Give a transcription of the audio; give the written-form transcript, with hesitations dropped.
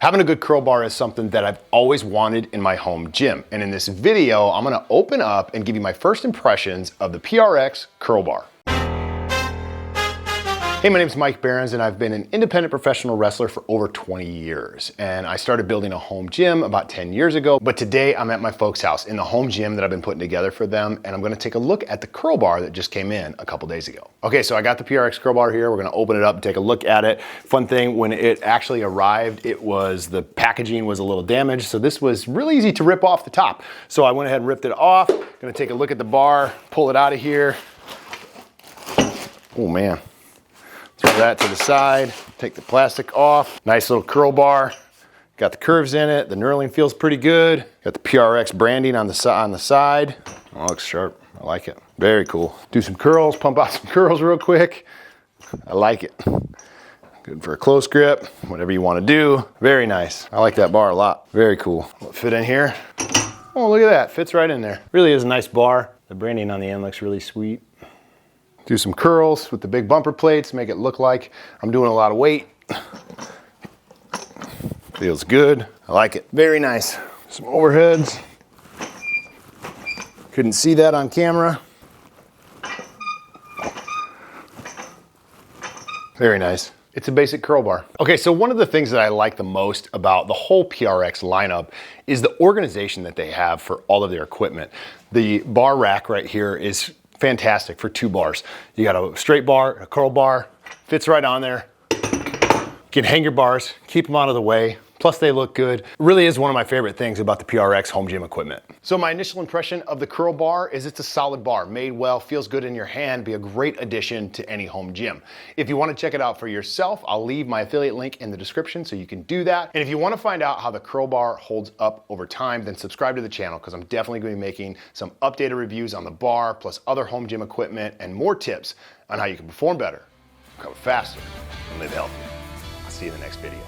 Having a good curl bar is something that I've always wanted in my home gym. And in this video, I'm gonna open up and give you my first impressions of the PRx Curl Bar. Hey, my name is Mike Behrens and I've been an independent professional wrestler for over 20 years. And I started building a home gym about 10 years ago, but today I'm at my folks' house in the home gym that I've been putting together for them, and I'm gonna take a look at the curl bar that just came in a couple days ago. Okay, so I got the PRx Curl Bar here. We're gonna open it up and take a look at it. Fun thing, when it actually arrived, the packaging was a little damaged, so this was really easy to rip off the top. So I went ahead and ripped it off. Gonna take a look at the bar, pull it out of here. Oh man. Throw that to the side, take the plastic off. Nice little curl bar. Got the curves in it. The knurling feels pretty good. Got the PRx branding on the side. Oh, looks sharp. I like it. Very cool. Do some curls, pump out some curls real quick. I like it. Good for a close grip, whatever you want to do. Very nice. I like that bar a lot. Very cool. Will it fit in here? Oh, look at that. Fits right in there. Really is a nice bar. The branding on the end looks really sweet. Do some curls with the big bumper plates, make it look like I'm doing a lot of weight. Feels good. I like it. Very nice. Some overheads. Couldn't see that on camera. Very nice. It's a basic curl bar. Okay, so one of the things that I like the most about the whole PRx lineup is the organization that they have for all of their equipment. The bar rack right here is fantastic for 2 bars. You got a straight bar, a curl bar, fits right on there. You can hang your bars, keep them out of the way. Plus they look good. Really is one of my favorite things about the PRx home gym equipment. So my initial impression of the curl bar is it's a solid bar, made well, feels good in your hand, be a great addition to any home gym. If you want to check it out for yourself, I'll leave my affiliate link in the description so you can do that. And if you want to find out how the curl bar holds up over time, then subscribe to the channel because I'm definitely going to be making some updated reviews on the bar, plus other home gym equipment and more tips on how you can perform better, recover faster, and live healthier. I'll see you in the next video.